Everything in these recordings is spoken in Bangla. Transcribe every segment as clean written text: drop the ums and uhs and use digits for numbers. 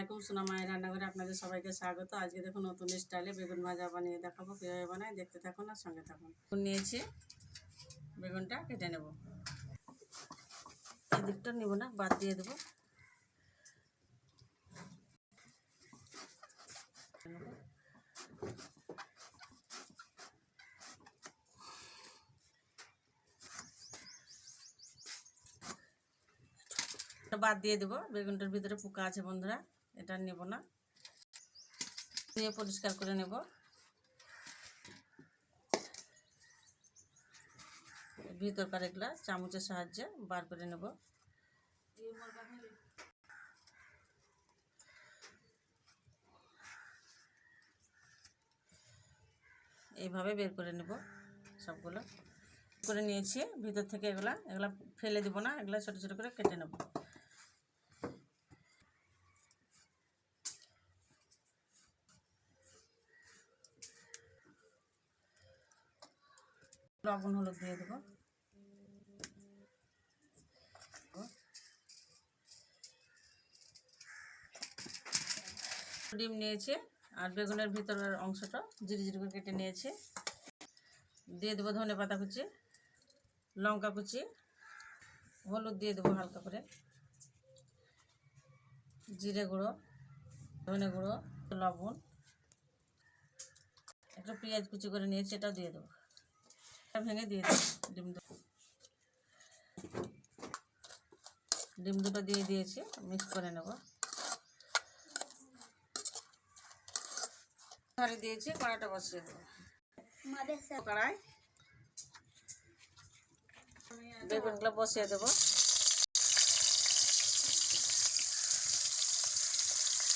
আলাইকুম, সোনা মায়ের রান্নাঘরে আপনাদের সবাইকে স্বাগত। আজকে দেখুন নতুন স্টাইলে বেগুন ভাজা বানিয়ে দেখাবো, কীভাবে বানায় দেখতে থাকুন আর সঙ্গে থাকুন। নিয়েছি, বেগুনটা কেটে নেব। এই দিকটা নেব না, বাদ দিয়ে দেবো। বাদ দিয়ে দেবো। বেগুনটার ভিতরে পোকা আছে বন্ধুরা, এটা নেব না, নিয়ে পরিষ্কার করে নেব। ভিতরকার এগুলা চামচের সাহায্যে বার করে নেব। এইভাবে বের করে নেব সবগুলো। করে নিয়েছি ভিতর থেকে এগুলা ফেলে দিব না, এগুলা ছোট ছোট করে কেটে নেব। লবণ হলুদ দিয়ে দেবো। ডিম নিয়েছি আর বেগুনের ভিতরের অংশটা জিরি জিরি করে কেটে নিয়েছি। দিয়ে দেবো ধনে পাতা কুচি, লঙ্কা কুচি, হলুদ দিয়ে দেবো হালকা করে, জিরে গুঁড়ো, ধনে গুঁড়ো, লবণ, একটা পেঁয়াজ কুচি করে নিয়েছি, এটাও দিয়ে দেবো। ভেঙে দিয়ে দেবো ডিম দুটো দিয়ে দিয়েছি, মিক্স করে নেব। কড়াই দিয়েছি, কড়াইটা বসিয়ে দেবো। কড়াই বেগুনগুলো বসিয়ে দেবো।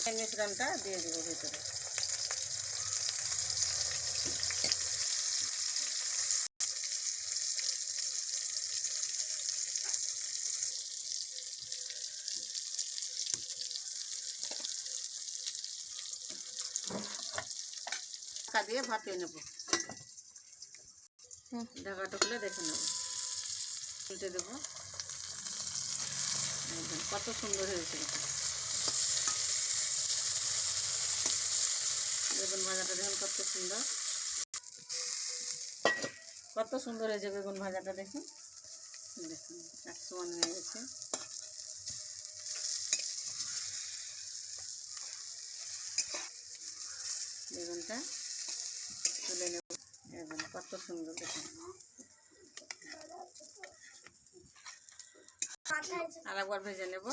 এই মিশ্রণটা দিয়ে দেবো ভিতরে। ঢাকা দিয়ে ভাপিয়ে নেব। ঢাকাটা খুলে দেখে নেব, উল্টে দেবো। কত সুন্দর হয়েছে বেগুন ভাজাটা, দেখুন কত সুন্দর, কত সুন্দর হয়েছে বেগুন ভাজাটা। দেখুন দেখুন এক সমান হয়ে গেছে। বেগুনটা তুলে নেব। দেখুন কত সুন্দর, দেখুন আর একবার ভেজে নেব।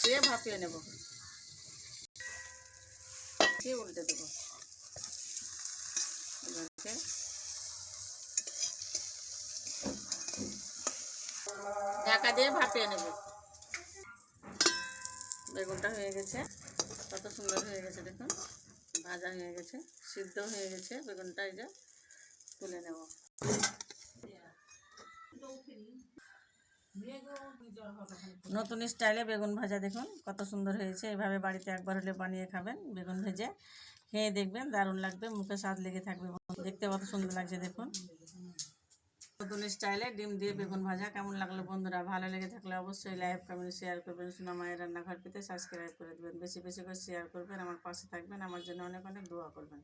দিয়ে ভাপিয়ে নেব, উল্টে দেবো। ঢাকা দিয়ে ভাপিয়ে নেব। বেগুনটা হয়ে গেছে, কত সুন্দর হয়ে গেছে, দেখুন ভাজা হয়ে গেছে, সিদ্ধ হয়ে গেছে বেগুনটা। এই যে তুলে নেব। নতুন স্টাইলে বেগুন ভাজা দেখুন কত সুন্দর হয়েছে। এভাবে বাড়িতে একবার হলে বানিয়ে খাবেন, বেগুন ভেজে খেয়ে দেখবেন, দারুণ লাগবে, মুখে স্বাদ লেগে থাকবে। দেখতে কত সুন্দর লাগছে দেখুন। নতুন স্টাইলে ডিম দিয়ে বেগুন ভাজা কেমন লাগলো বন্ধুরা? ভালো লেগে থাকলে অবশ্যই লাইক কমেন্ট শেয়ার করবেন। সোনা মায়ের রান্নাঘর পেতে সাবস্ক্রাইব করে দেবেন, বেশি বেশি করে শেয়ার করবেন, আমার পাশে থাকবেন, আমার জন্য অনেক অনেক দোয়া করবেন।